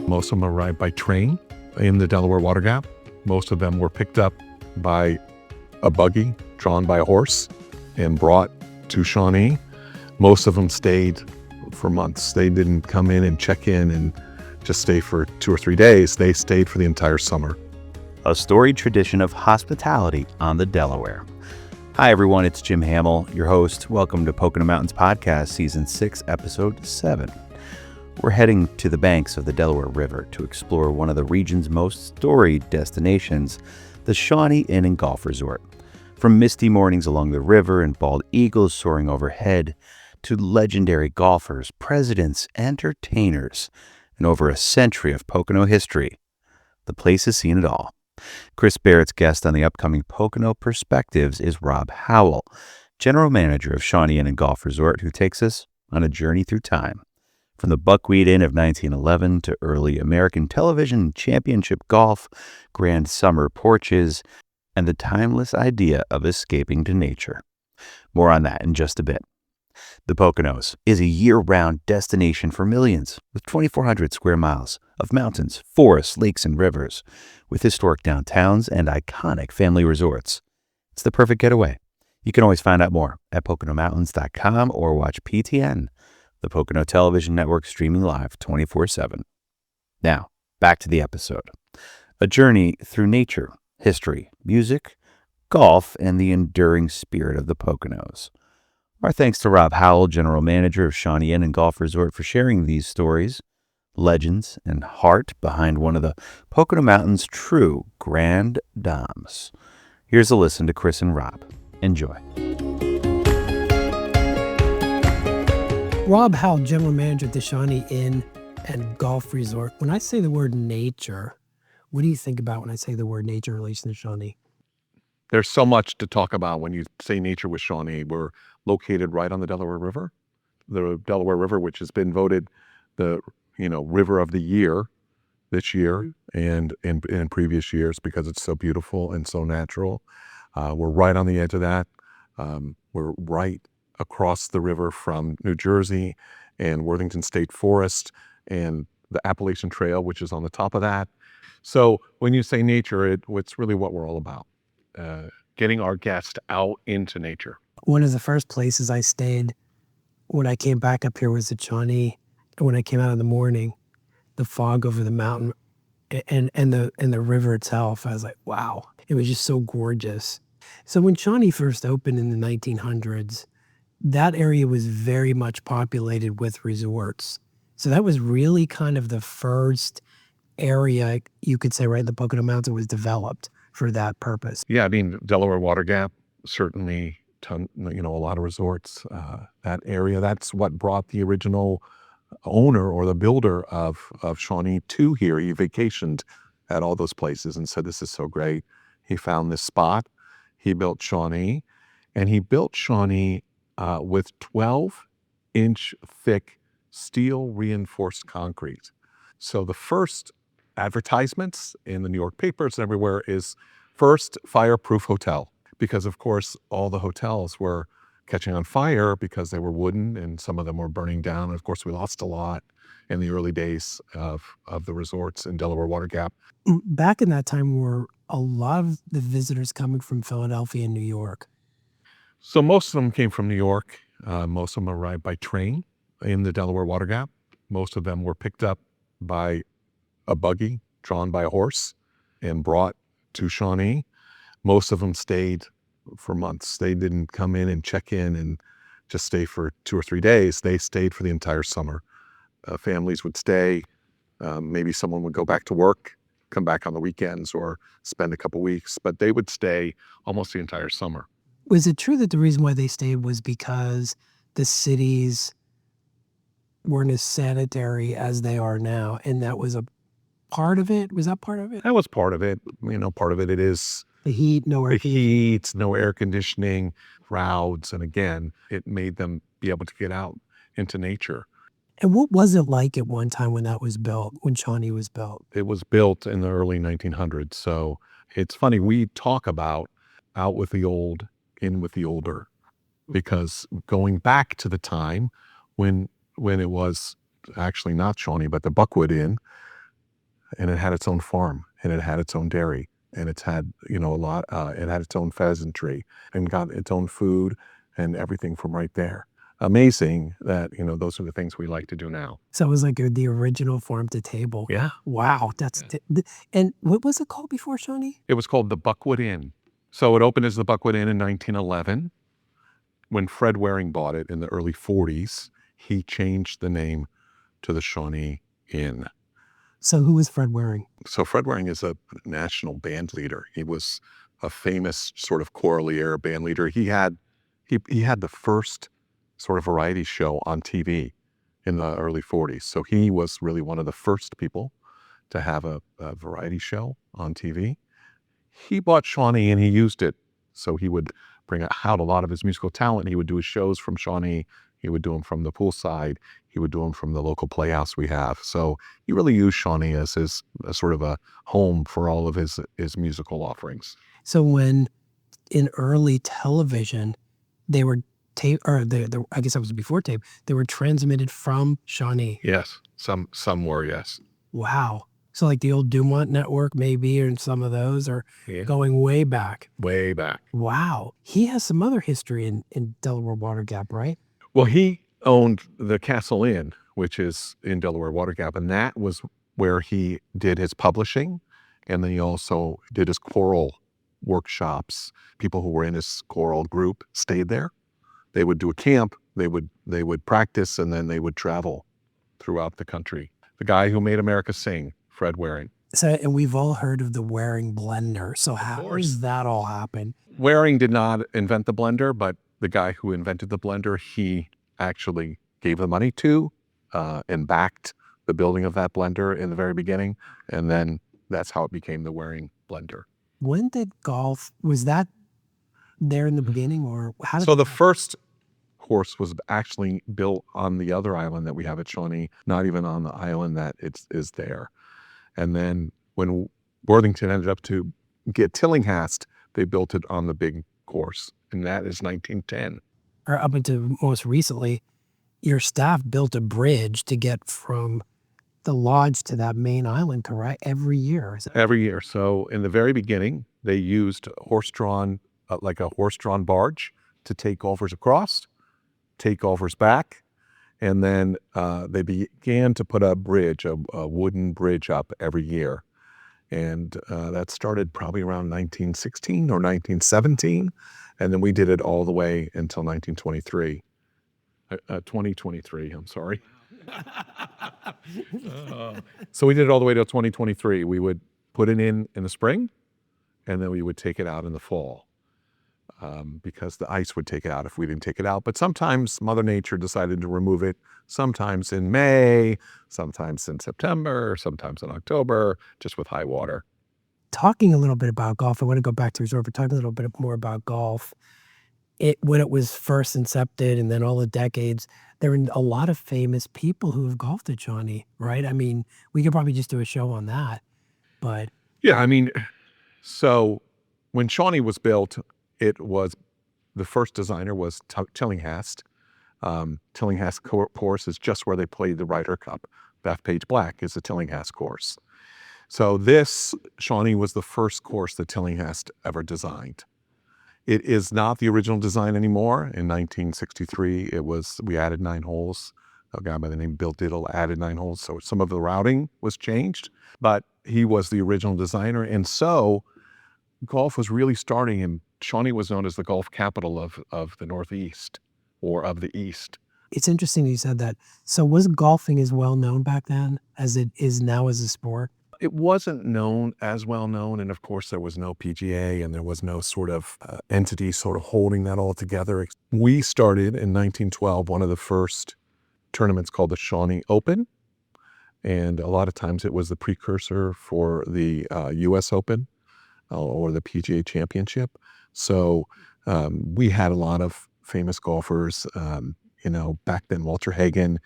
Most of them arrived by train in the Delaware Water Gap. Most of them were picked up by a buggy drawn by a horse and brought to Shawnee. Most of them stayed for months. They didn't come in and check in and just stay for 2 or 3 days. They stayed for the entire summer. A storied tradition of hospitality on the Delaware. Hi, everyone. It's Jim Hamill, your host. Welcome to Pocono Mountains Podcast, Season 6, Episode 7. We're heading to the banks of the Delaware River to explore one of the region's most storied destinations, the Shawnee Inn and Golf Resort. From misty mornings along the river and bald eagles soaring overhead, to legendary golfers, presidents, entertainers, and over a century of Pocono history, the place has seen it all. Chris Barrett's guest on the upcoming Pocono Perspectives is Rob Howell, General Manager of Shawnee Inn and Golf Resort, who takes us on a journey through time. From the Buckwheat Inn of 1911 to early American television championship golf, grand summer porches, and the timeless idea of escaping to nature. More on that in just a bit. The Poconos is a year-round destination for millions, with 2,400 square miles of mountains, forests, lakes, and rivers, with historic downtowns and iconic family resorts. It's the perfect getaway. You can always find out more at PoconoMountains.com or watch PTN, the Pocono Television Network, streaming live 24/7. Now, back to the episode. A journey through nature, history, music, golf, and the enduring spirit of the Poconos. Our thanks to Rob Howell, General Manager of Shawnee Inn and Golf Resort, for sharing these stories, legends, and heart behind one of the Pocono Mountains' true grand dames. Here's a listen to Chris and Rob. Enjoy. Rob Howell, General Manager at the Shawnee Inn and Golf Resort. When I say the word nature, what do you think about when I say the word nature in relation to Shawnee? There's so much to talk about when you say nature with Shawnee. We're located right on the Delaware River. The Delaware River, which has been voted the River of the Year this year and in previous years because it's so beautiful and so natural. We're right on the edge of that. We're right across the river from New Jersey and Worthington State Forest and the Appalachian Trail, which is on the top of that. So when you say nature, it's really what we're all about, getting our guests out into nature. One of the first places I stayed when I came back up here was at Shawnee. When I came out in the morning, the fog over the mountain and the river itself, I was like, wow, it was just so gorgeous. So when Shawnee first opened in the 1900s, that area was very much populated with resorts. So that was really kind of the first area, you could say, right, the Pocono Mountains was developed for that purpose. Yeah, I mean, Delaware Water Gap, certainly, a lot of resorts. That area, that's what brought the original owner or the builder of Shawnee to here. He vacationed at all those places and said, this is so great. He found this spot. He built Shawnee, and he built Shawnee with 12-inch thick steel reinforced concrete. So the first advertisements in the New York papers and everywhere is first fireproof hotel, because of course all the hotels were catching on fire because they were wooden and some of them were burning down. And of course we lost a lot in the early days of the resorts in Delaware Water Gap. Back in that time were a lot of the visitors coming from Philadelphia and New York. So most of them came from New York. Most of them arrived by train in the Delaware Water Gap. Most of them were picked up by a buggy drawn by a horse and brought to Shawnee. Most of them stayed for months. They didn't come in and check in and just stay for 2 or 3 days. They stayed for the entire summer. Families would stay. Maybe someone would go back to work, come back on the weekends, or spend a couple weeks, but they would stay almost the entire summer. Was it true that the reason why they stayed was because the cities weren't as sanitary as they are now, and that was a part of it? Was that part of it? That was part of it. Part of it is the heat, no air conditioning, crowds, and again, it made them be able to get out into nature. And what was it like at one time when that was built, when Shawnee was built? It was built in the early 1900s. So it's funny, we talk about out with the old, in with the older, because going back to the time when it was actually not Shawnee, but the Buckwheat Inn, and it had its own farm, and it had its own dairy, and it's had, a lot, it had its own pheasantry and got its own food and everything from right there. Amazing that, those are the things we like to do now. So it was like the original farm to table. Yeah. Wow, that's and what was it called before, Shawnee? It was called the Buckwheat Inn. So it opened as the Buckwheat Inn in 1911. When Fred Waring bought it in the early 40s, he changed the name to the Shawnee Inn. So who was Fred Waring? So Fred Waring is a national band leader. He was a famous sort of choralier band leader. He had the first sort of variety show on TV in the early 40s. So he was really one of the first people to have a variety show on TV. He bought Shawnee and he used it. So he would bring out a lot of his musical talent. He would do his shows from Shawnee. He would do them from the poolside. He would do them from the local playhouse we have. So he really used Shawnee as his sort of a home for all of his musical offerings. So when in early television, they were tape, or I guess that was before tape, they were transmitted from Shawnee. Yes, some were, yes. Wow. So like the old Dumont network maybe, or some of those are going way back. Way back. Wow. He has some other history in Delaware Water Gap, right? Well, he owned the Castle Inn, which is in Delaware Water Gap, and that was where he did his publishing, and then he also did his choral workshops. People who were in his choral group stayed there. They would do a camp, they would practice, and then they would travel throughout the country. The guy who made America sing, Fred Waring. So, and we've all heard of the Waring blender. So how does that all happen? Waring did not invent the blender, but the guy who invented the blender, he actually gave the money to and backed the building of that blender in the very beginning. And then that's how it became the Waring blender. When did golf, was that there in the beginning, or how did So the first course was actually built on the other island that we have at Shawnee, not even on the island that is there. And then when Worthington ended up to get Tillinghast, they built it on the big course, and that is 1910. Or up until most recently, your staff built a bridge to get from the lodge to that main island, correct? Every year. Every year. So in the very beginning, they used horse-drawn, like a horse-drawn barge to take golfers across, take golfers back, and then they began to put a bridge, a wooden bridge up every year. And that started probably around 1916 or 1917. And then we did it all the way until 1923. 2023, I'm sorry. So we did it all the way till 2023. We would put it in the spring, and then we would take it out in the fall. Because the ice would take it out if we didn't take it out. But sometimes Mother Nature decided to remove it, sometimes in May, sometimes in September, sometimes in October, just with high water. Talking a little bit about golf, I want to go back to resort, but talking a little bit more about golf. When it was first incepted and then all the decades, there were a lot of famous people who have golfed at Shawnee, right? I mean, we could probably just do a show on that, but. Yeah, I mean, so when Shawnee was built, it was, the first designer was Tillinghast. Tillinghast course is just where they played the Ryder Cup. Bethpage Black is the Tillinghast course. So this, Shawnee, was the first course that Tillinghast ever designed. It is not the original design anymore. In 1963, we added 9 holes. A guy by the name of Bill Diddle added 9 holes. So some of the routing was changed, but he was the original designer. And so golf was really starting, and Shawnee was known as the golf capital of the Northeast, or of the East. It's interesting you said that. So was golfing as well known back then as it is now as a sport? It wasn't known as well known, and of course there was no PGA, and there was no sort of entity sort of holding that all together. We started in 1912, one of the first tournaments called the Shawnee Open, and a lot of times it was the precursor for the U.S. Open or the PGA Championship. So we had a lot of famous golfers, back then, Walter Hagen,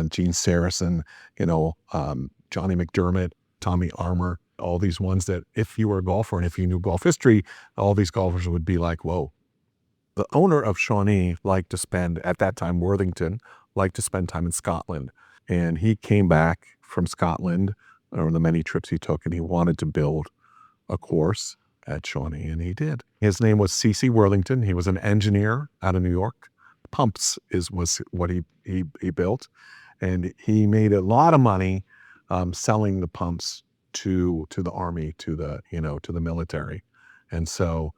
Gene Saracen, Johnny McDermott, Tommy Armour, all these ones that if you were a golfer and if you knew golf history, all these golfers would be like, whoa. The owner of Shawnee liked to spend, at that time, Worthington, liked to spend time in Scotland. And he came back from Scotland or the many trips he took, and he wanted to build a course at Shawnee, and he did. His name was C.C. Worthington. He was an engineer out of New York. Pumps was what he built, and he made a lot of money selling the pumps to the Army, to the military. And so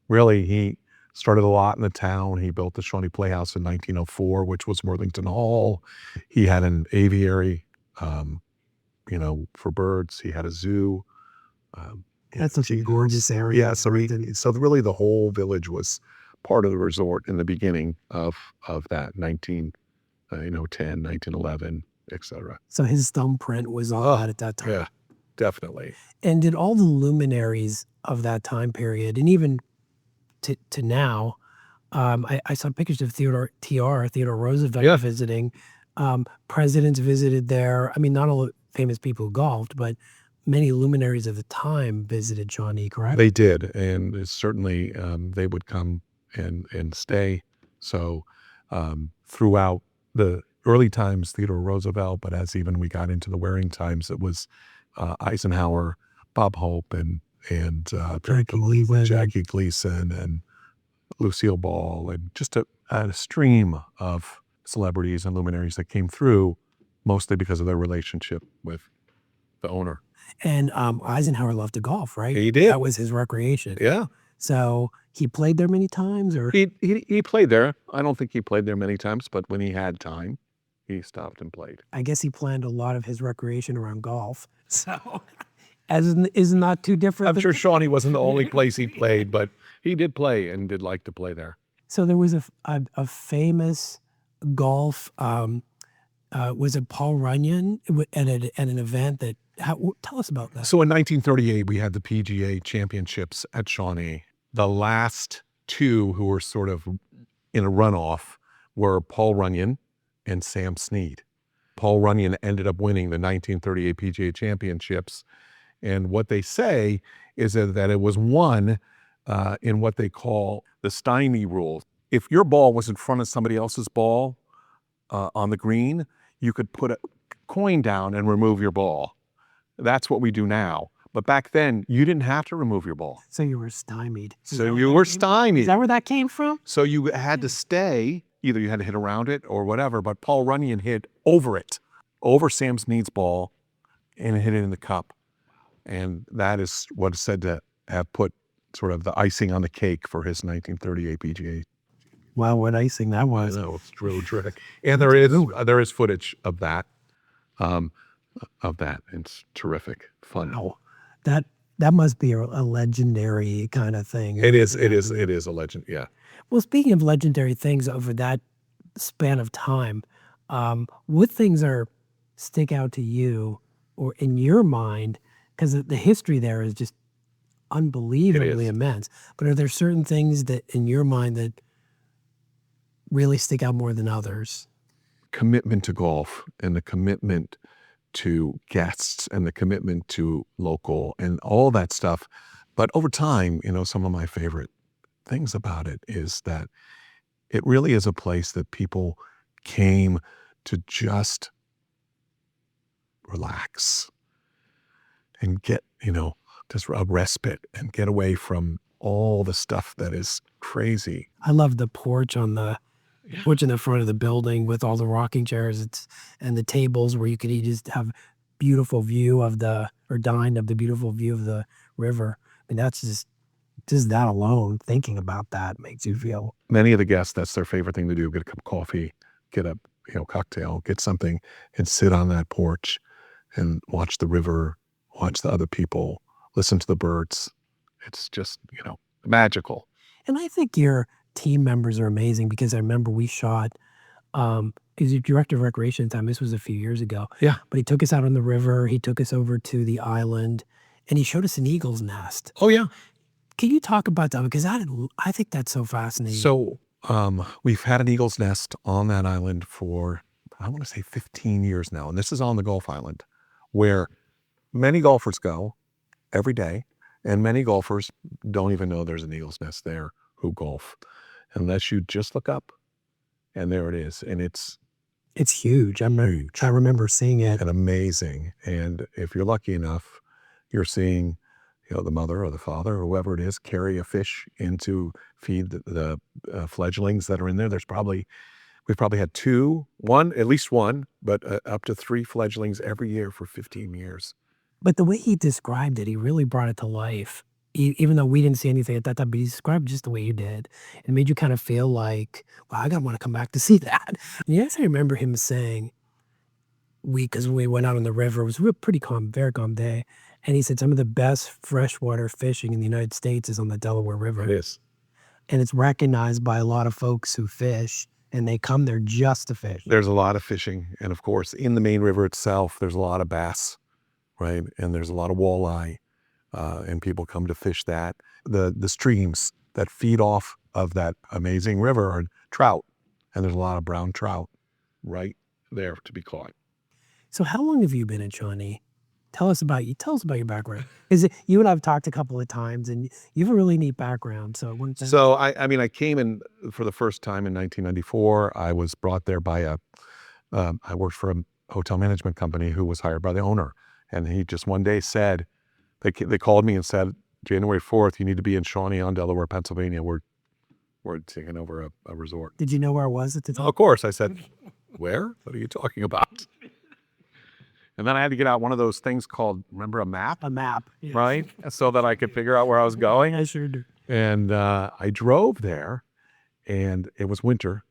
really he started a lot in the town. He built the Shawnee Playhouse in 1904, which was Worthington Hall. He had an aviary, for birds. He had a zoo. That's such a gorgeous area. Yeah, so really the whole village was part of the resort in the beginning of that 1910, 1911, etc. So his thumbprint was on that at that time. Yeah, definitely. And did all the luminaries of that time period, and even to now, I saw pictures of Theodore Roosevelt visiting. Presidents visited there. I mean, not all famous people who golfed, but many luminaries of the time visited Shawnee, correct? They did, and it's certainly they would come and stay. So throughout the early times, Theodore Roosevelt, but as even we got into the Waring times, it was Eisenhower, Bob Hope, and Jackie Gleason, and Lucille Ball, and just a stream of celebrities and luminaries that came through, mostly because of their relationship with the owner. And Eisenhower loved to golf, right? He did. That was his recreation. Yeah. So he played there many times, or he played there. I don't think he played there many times, but when he had time, he stopped and played. I guess he planned a lot of his recreation around golf. So isn't not too different. I'm sure Shawnee wasn't the only place he played, but he did play and did like to play there. So there was a famous golf. Was it Paul Runyon at an event that? Tell us about that. So in 1938, we had the PGA Championships at Shawnee. The last two who were sort of in a runoff were Paul Runyon and Sam Snead. Paul Runyon ended up winning the 1938 PGA Championships. And what they say is that it was won in what they call the stymie rule. If your ball was in front of somebody else's ball on the green, you could put a coin down and remove your ball. That's what we do now. But back then, you didn't have to remove your ball. So you were stymied. So you were stymied. Is that where that came from? So you had to stay. Either you had to hit around it or whatever, but Paul Runyon hit over it, over Sam Snead's ball, and hit it in the cup. And that is what is said to have put sort of the icing on the cake for his 1938 PGA. Wow, what icing that was. I know, it's real terrific. And there is footage of that. It's terrific, fun. Wow. That must be a legendary kind of thing. It is a legend, yeah. Well, speaking of legendary things over that span of time, what things stick out to you or in your mind? Because the history there is just unbelievably immense. But are there certain things that in your mind that really stick out more than others? Commitment to golf and the commitment to guests and the commitment to local and all that stuff. But over time, some of my favorite things about it is that it really is a place that people came to just relax and get, just a respite and get away from all the stuff that is crazy. I love the porch in the front of the building with all the rocking chairs and the tables where you could just have beautiful view dine of the beautiful view of the river. I mean, that's just that alone, thinking about that makes you feel. Many of the guests, that's their favorite thing to do, get a cup of coffee, get a cocktail, get something and sit on that porch and watch the river, watch the other people, listen to the birds. It's just, magical. And I think your team members are amazing because I remember we shot, he's your director of recreation time. This was a few years ago. Yeah. But he took us out on the river. He took us over to the island and he showed us an eagle's nest. Oh, yeah. Can you talk about that? Because I think that's so fascinating. So we've had an eagle's nest on that island for, I want to say 15 years now. And this is on the Gulf Island where many golfers go every day. And many golfers don't even know there's an eagle's nest there who golf unless you just look up and there it is. And it's It's huge. I remember seeing it. And amazing. And if you're lucky enough, you're seeing, the mother or the father, or whoever it is, carry a fish in to feed the fledglings that are in there. We've probably had at least one, but up to 3 fledglings every year for 15 years. But the way he described it, he really brought it to life. Even though we didn't see anything at that time, but he described it just the way you did. It made you kind of feel like, wow, I gotta want to come back to see that. Yes, I remember him saying, because we went out on the river, it was a pretty calm, very calm day. And he said some of the best freshwater fishing in the United States is on the Delaware River. It is. And it's recognized by a lot of folks who fish, and they come there just to fish. There's a lot of fishing. And of course, in the main river itself, there's a lot of bass, right? And there's a lot of walleye, and people come to fish that. The streams that feed off of that amazing river are trout, and there's a lot of brown trout right there to be caught. So how long have you been in Shawnee? Tell us about your background. You and I have talked a couple of times, and you have a really neat background. So I came in for the first time in 1994. I was brought there by I worked for a hotel management company who was hired by the owner. And he just one day said, they called me and said, January 4th, you need to be in Shawnee on Delaware, Pennsylvania. We're taking over a resort. Did you know where I was at the time? Of course. I said, where? What are you talking about? And then I had to get out one of those things called, remember, a map? A map. Yeah. Right? So that I could figure out where I was going. I sure do. And I drove there, and it was winter,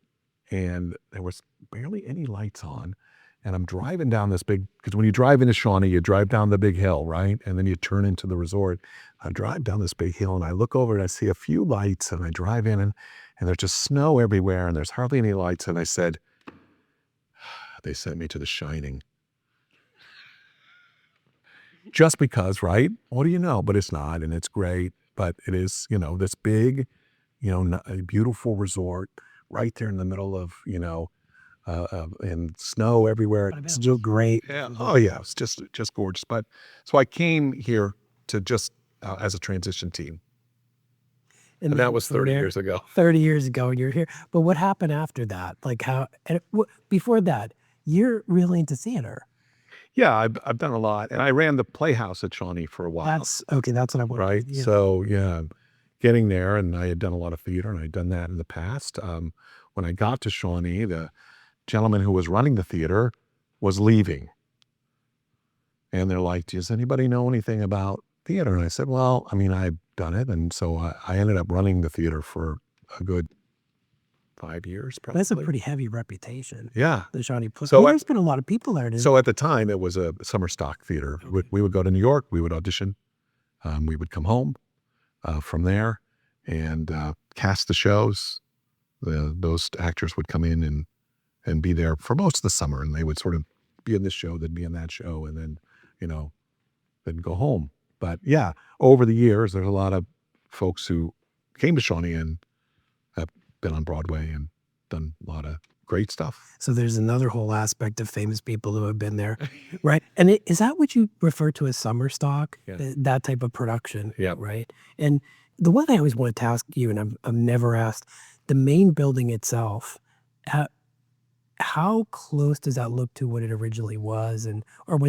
and there was barely any lights on. And I'm driving down this because when you drive into Shawnee, you drive down the big hill, right? And then you turn into the resort. I drive down this big hill, and I look over and I see a few lights, and I drive in, and there's just snow everywhere, and there's hardly any lights. And I said, they sent me to The Shining. Just because, right? What do you know? But it's not, and it's great. But it is, this big, a beautiful resort right there in the middle of, and snow everywhere. It's still great. Yeah. Oh yeah, it's just gorgeous. But so I came here to just as a transition team, and that was 30 years ago. 30 years ago, and you're here. But what happened after that? Like before that, you're really into theater. Yeah, I've done a lot, and I ran the Playhouse at Shawnee for a while. That's what I wanted. Right. Yeah. So yeah, getting there, and I had done a lot of theater, and I'd done that in the past. When I got to Shawnee, the gentleman who was running the theater was leaving, and they're like, "Does anybody know anything about theater?" And I said, "Well, I've done it," and so I ended up running the theater for a good 5 years, probably. That's a pretty heavy reputation. Yeah. The Shawnee. So there's been a lot of people there. So at the time, it was a summer stock theater. Okay. We would go to New York. We would audition. We would come home from there and cast the shows. Those actors would come in and be there for most of the summer, and they would sort of be in this show, they'd be in that show, and then, then go home. But yeah, over the years, there's a lot of folks who came to Shawnee and have been on Broadway and done a lot of great stuff. So there's another whole aspect of famous people who have been there, right? And is that what you refer to as summer stock? Yeah. That type of production, Yeah. right? And the one I always wanted to ask you, and I've never asked, the main building itself, how close does that look to what it originally was,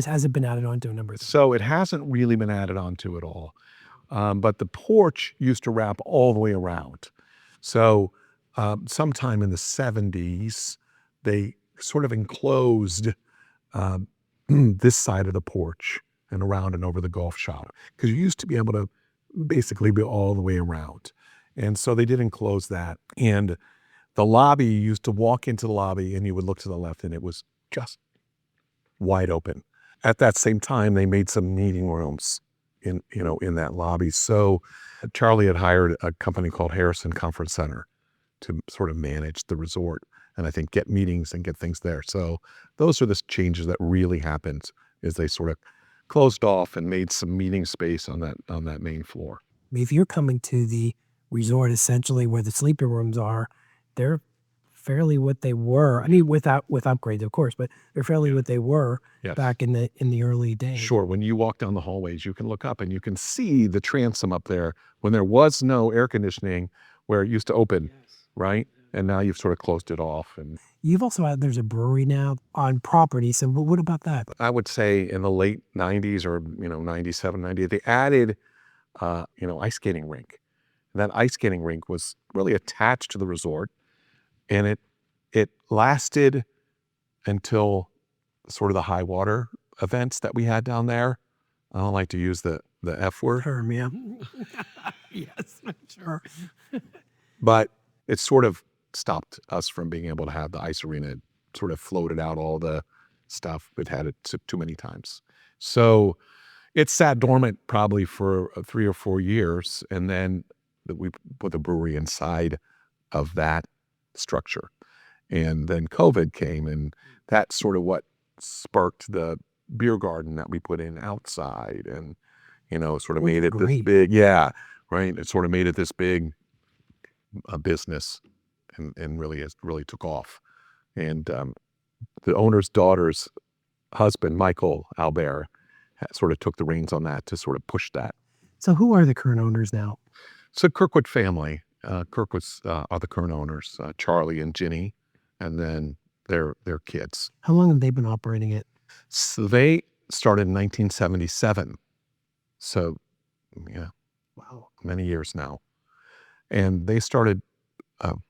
has it been added on to a number of things? So it hasn't really been added on to at all. But the porch used to wrap all the way around. So sometime in the 70s, they sort of enclosed this side of the porch and around and over the golf shop, because you used to be able to basically be all the way around. And so they did enclose that. And the lobby, you used to walk into the lobby and you would look to the left and it was just wide open. At that same time, they made some meeting rooms in that lobby. So Charlie had hired a company called Harrison Conference Center to sort of manage the resort and I think get meetings and get things there. So those are the changes that really happened, is they sort of closed off and made some meeting space on that main floor. If you're coming to the resort, essentially where the sleeping rooms are, they're fairly what they were. With upgrades, of course, but they're fairly what they were back in the early days. Sure. When you walk down the hallways, you can look up and you can see the transom up there when there was no air conditioning, where it used to open, right? and now you've sort of closed it off. And You've also had, there's a brewery now on property. So what about that? I would say in the late 90s or, 97, 98, they added, ice skating rink. And that ice skating rink was really attached to the resort, and it lasted until sort of the high water events that we had down there. I don't like to use the F word, Term, yeah. Yes, sure. but it sort of stopped us from being able to have the ice arena. It sort of floated out all the stuff. It had it too many times. So it sat dormant probably for 3 or 4 years, and then we put the brewery inside of that structure. And then COVID came, and that's sort of what sparked the beer garden that we put in outside, and sort of made it this big, right. It sort of made it this big business, and really took off. And the owner's daughter's husband, Michael Albert, sort of took the reins on that to sort of push that. So who are the current owners now? So Kirkwood family. Kirkwoods are the current owners, Charlie and Ginny, and then their kids. How long have they been operating it? So they started in 1977. So, Wow. many years now. And they started,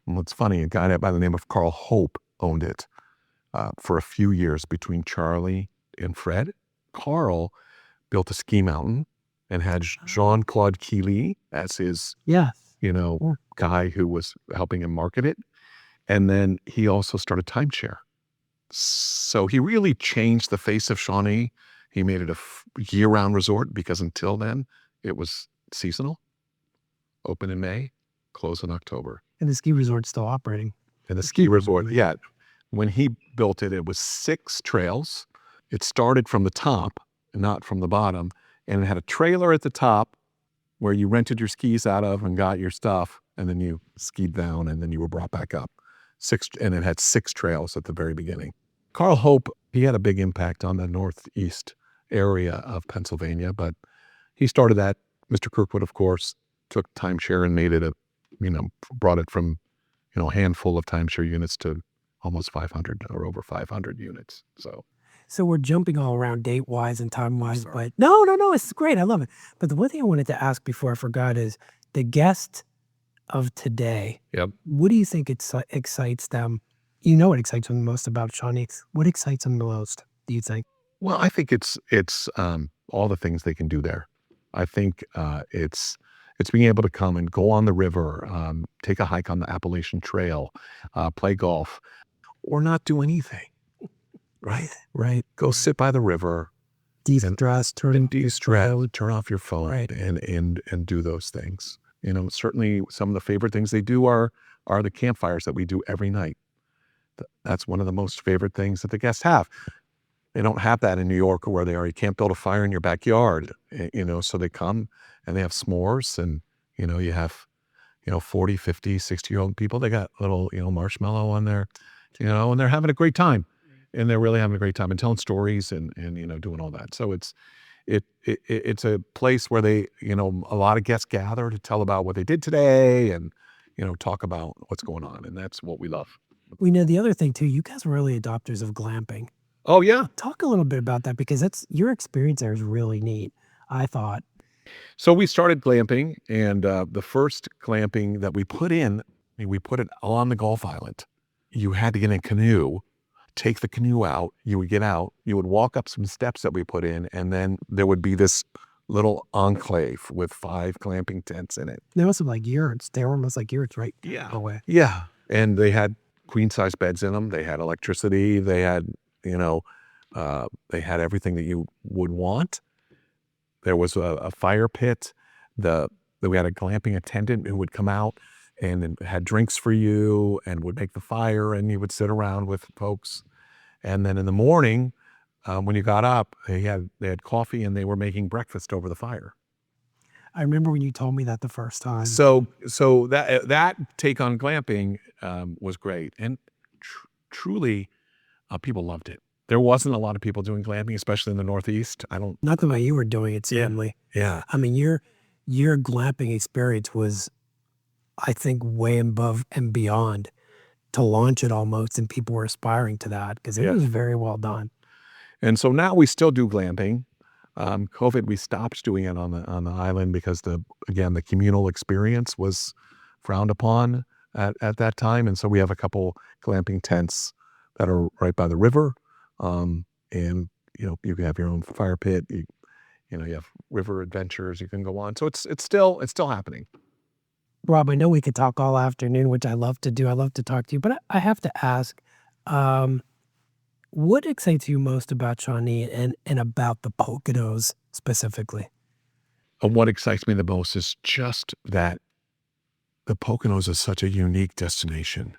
what's funny, a guy by the name of Carl Hope owned it for a few years between Charlie and Fred. Carl built a ski mountain and had Jean-Claude Keely as his, guy who was helping him market it. And then he also started timeshare. So he really changed the face of Shawnee. He made it a year-round resort, because until then it was seasonal, open in May, close in October. And the ski resort's still operating. And the ski resort, when he built it, it was 6 trails. It started from the top, not from the bottom, and it had a trailer at the top where you rented your skis out of and got your stuff, and then you skied down, and then you were brought back up. And it had 6 trails at the very beginning. Carl Hope, he had a big impact on the northeast area of Pennsylvania, but he started that. Mr. Kirkwood, of course, took timeshare and made it brought it from, a handful of timeshare units to almost 500 or over 500 units. So we're jumping all around date-wise and time-wise, but no, it's great. I love it. But the one thing I wanted to ask before I forgot is the guest of today. Yep. What do you think excites them? What excites them the most about Shawnee? What excites them the most, do you think? Well, I think it's all the things they can do there. I think it's being able to come and go on the river, take a hike on the Appalachian Trail, play golf, or not do anything. Right. Go sit by the river, De-stress, turn off your phone, right, and do those things. Certainly some of the favorite things they do are the campfires that we do every night. That's one of the most favorite things that the guests have. They don't have that in New York, where you can't build a fire in your backyard, so they come and they have s'mores, and, you have, 40, 50, 60-year-old people. They got little, marshmallow on there, and they're having a great time, and they're really having a great time and telling stories and doing all that. So it's a place where they, a lot of guests gather to tell about what they did today and, talk about what's going on. And that's what we love. We know the other thing too, you guys were early adopters of glamping. Oh yeah. Talk a little bit about that, because your experience there is really neat, I thought. So we started glamping, and the first glamping that we put it on the Gulf Island. You had to get in a canoe, take the canoe out, you would get out, you would walk up some steps that we put in, and then there would be this little enclave with 5 glamping tents in it. They're also like yurts. They were almost like yurts, right? Away. Yeah. And they had queen-size beds in them. They had electricity. They had, they had everything that you would want. There was a fire pit. We had a glamping attendant who would come out and had drinks for you and would make the fire, and you would sit around with folks. And then in the morning, when you got up, they had coffee, and they were making breakfast over the fire. I remember when you told me that the first time. So that take on glamping was great, and truly, people loved it. There wasn't a lot of people doing glamping, especially in the Northeast. Not the way you were doing it, Stanley. Yeah. I mean, your glamping experience was, I think, way above and beyond to launch it almost, and people were aspiring to that because it Yeah. was very well done. And so now we still do glamping. COVID, we stopped doing it on the island because the communal experience was frowned upon at that time. And so we have a couple glamping tents that are right by the river. And you can have your own fire pit. You have river adventures you can go on. So it's still happening. Rob, I know we could talk all afternoon, which I love to do. I love to talk to you, but I have to ask, what excites you most about Shawnee and about the Poconos specifically? And what excites me the most is just that the Poconos is such a unique destination.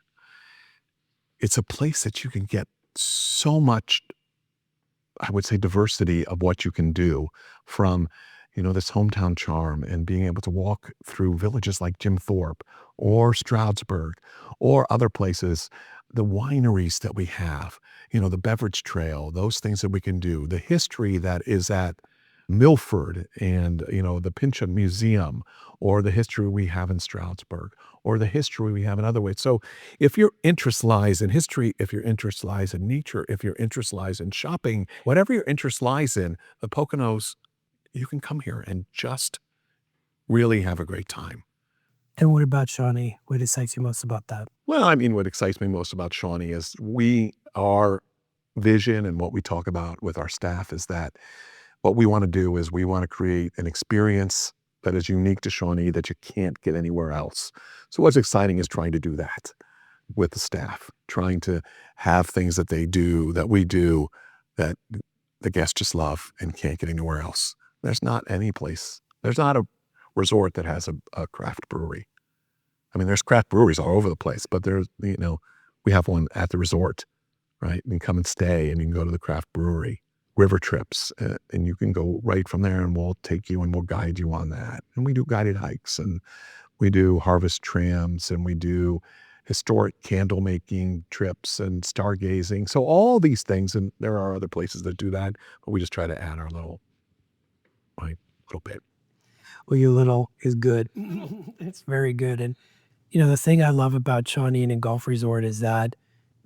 It's a place that you can get so much, I would say, diversity of what you can do from, this hometown charm and being able to walk through villages like Jim Thorpe or Stroudsburg or other places, the wineries that we have, the beverage trail, those things that we can do, the history that is at Milford and, the Pinchot Museum, or the history we have in Stroudsburg, or the history we have in other ways. So if your interest lies in history, if your interest lies in nature, if your interest lies in shopping, whatever your interest lies in, the Poconos, you can come here and just really have a great time. And what about Shawnee? What excites you most about that? Well, what excites me most about Shawnee is our vision and what we talk about with our staff is that what we want to do is we want to create an experience that is unique to Shawnee that you can't get anywhere else. So what's exciting is trying to do that with the staff, trying to have things that they do, that we do, that the guests just love and can't get anywhere else. There's not a resort that has a craft brewery. There's craft breweries all over the place, but there's, we have one at the resort, right? And come and stay and you can go to the craft brewery. River trips, and you can go right from there and we'll take you and we'll guide you on that. And we do guided hikes and we do harvest trams and we do historic candle making trips and stargazing. So all these things, and there are other places that do that, but we just try to add our little bit. Well, your little is good. It's very good. And, the thing I love about Shawnee and Golf Resort is that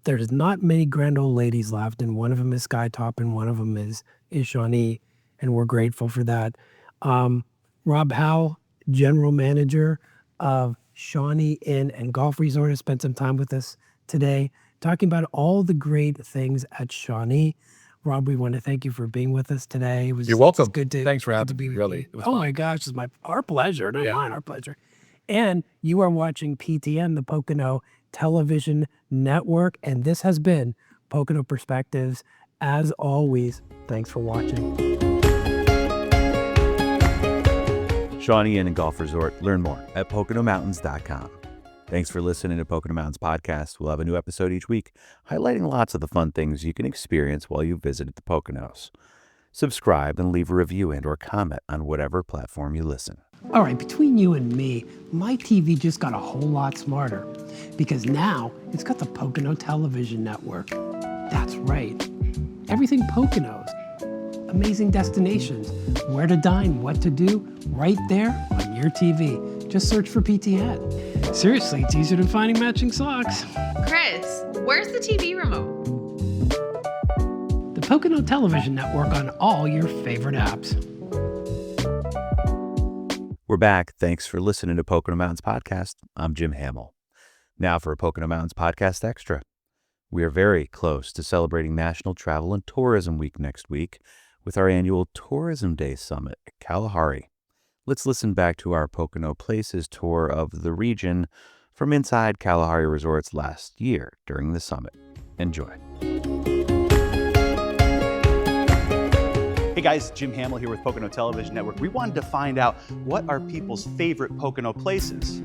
there's not many grand old ladies left, and one of them is Skytop and one of them is Shawnee, and we're grateful for that. Rob Howell, General Manager of Shawnee Inn and Golf Resort, has spent some time with us today talking about all the great things at Shawnee. Rob, we want to thank you for being with us today. You're welcome. Good to, Thanks for having to be with really. you. My gosh, it's our pleasure, not mine, our pleasure. And you are watching PTN, the Pocono Television Network, and this has been Pocono Perspectives. As always, thanks for watching. Shawnee Inn and Golf Resort. Learn more at PoconoMountains.com. Thanks for listening to Pocono Mountains Podcast. We'll have a new episode each week, highlighting lots of the fun things you can experience while you visit the Poconos. Subscribe and leave a review and or comment on whatever platform you listen. All right, between you and me, my TV just got a whole lot smarter because now it's got the Pocono Television Network. That's right. Everything Poconos. Amazing destinations, where to dine, what to do, right there on your TV. Just search for PTN. Seriously, it's easier than finding matching socks. Chris, where's the TV remote? The Pocono Television Network on all your favorite apps. We're back. Thanks for listening to Pocono Mountains Podcast. I'm Jim Hamill. Now for a Pocono Mountains Podcast Extra. We are very close to celebrating National Travel and Tourism Week next week with our annual Tourism Day Summit at Kalahari. Let's listen back to our Pocono Places tour of the region from inside Kalahari Resorts last year during the summit. Enjoy. Hey guys, Jim Hamill here with Pocono Television Network. We wanted to find out what are people's favorite Pocono places.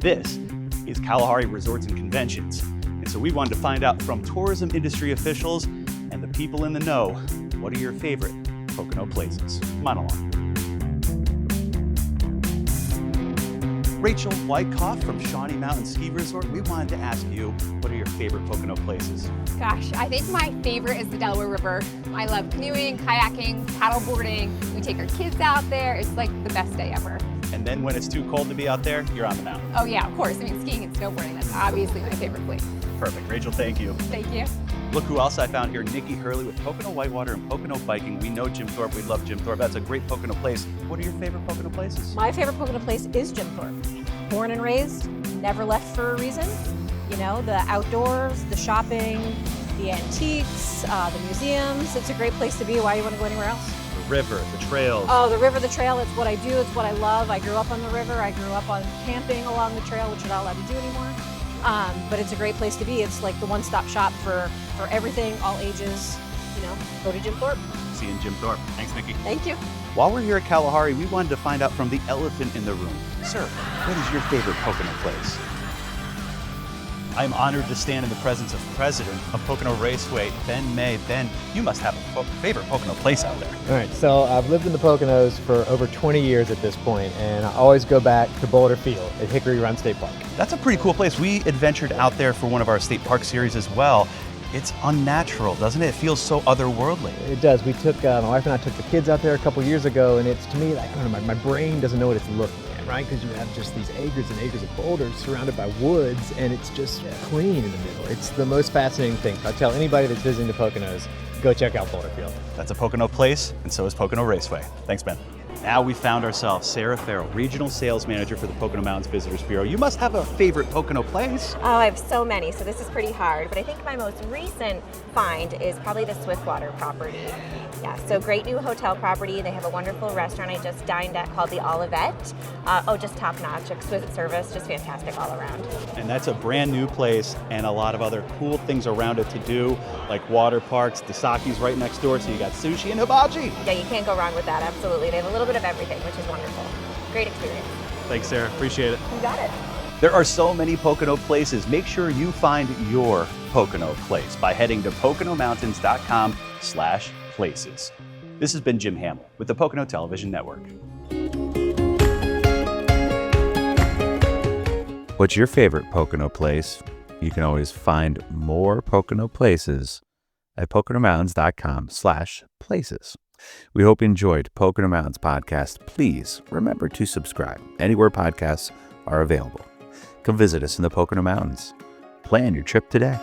This is Kalahari Resorts and Conventions. And so we wanted to find out from tourism industry officials and the people in the know, what are your favorite Pocono places? Come on along. Rachel Whitecoff from Shawnee Mountain Ski Resort. We wanted to ask you, what are your favorite Pocono places? Gosh, I think my favorite is the Delaware River. I love canoeing, kayaking, paddleboarding. We take our kids out there. It's like the best day ever. And then when it's too cold to be out there, you're on the mountain. Oh yeah, of course. I mean, skiing and snowboarding, that's obviously my favorite place. Perfect. Rachel, thank you. Thank you. Look who else I found here, Nikki Hurley with Pocono Whitewater and Pocono Biking. We know Jim Thorpe. We love Jim Thorpe. That's a great Pocono place. What are your favorite Pocono places? My favorite Pocono place is Jim Thorpe. Born and raised, never left for a reason. You know, the outdoors, the shopping, the antiques, the museums. It's a great place to be. Why do you want to go anywhere else? The river, the trails. Oh, the river, the trail, it's what I do, it's what I love. I grew up on the river, I grew up on camping along the trail, which you're not allowed to do anymore. But it's a great place to be. It's like the one-stop shop for everything, all ages. You know, go to Jim Thorpe. See you in Jim Thorpe. Thanks, Nikki. Thank you. While we're here at Kalahari, we wanted to find out from the elephant in the room. Sir, what is your favorite Pocono place? I'm honored to stand in the presence of President of Pocono Raceway, Ben May. Ben, you must have a favorite Pocono place out there. All right, so I've lived in the Poconos for over 20 years at this point, and I always go back to Boulder Field at Hickory Run State Park. That's a pretty cool place. We adventured out there for one of our state park series as well. It's unnatural, doesn't it? It feels so otherworldly. It does. We took, my wife and I took the kids out there a couple years ago, and it's, to me, like, I don't know, my brain doesn't know what it's looking at, right? Because you have just these acres and acres of boulders surrounded by woods, and it's just clean in the middle. It's the most fascinating thing. I tell anybody that's visiting the Poconos, go check out Boulder Field. That's a Pocono place, and so is Pocono Raceway. Thanks, Ben. Now we found ourselves Sarah Farrell, Regional Sales Manager for the Pocono Mountains Visitors Bureau. You must have a favorite Pocono place. Oh, I have so many, so this is pretty hard. But I think my most recent find is probably the Swiftwater property. Yeah, so great new hotel property. They have a wonderful restaurant I just dined at called the Olivette. Just top notch, exquisite service, just fantastic all around. And that's a brand new place and a lot of other cool things around it to do, like water parks. The sake's right next door, so you got sushi and hibachi. Yeah, you can't go wrong with that, absolutely. They have a little bit of everything, which is wonderful. Great experience. Thanks, Sarah. Appreciate it. You got it. There are so many Pocono places. Make sure you find your Pocono place by heading to PoconoMountains.com/places. This has been Jim Hamill with the Pocono Television Network. What's your favorite Pocono place? You can always find more Pocono places at PoconoMountains.com/places. We hope you enjoyed Pocono Mountains podcast. Please remember to subscribe anywhere podcasts are available. Come visit us in the Pocono Mountains. Plan your trip today.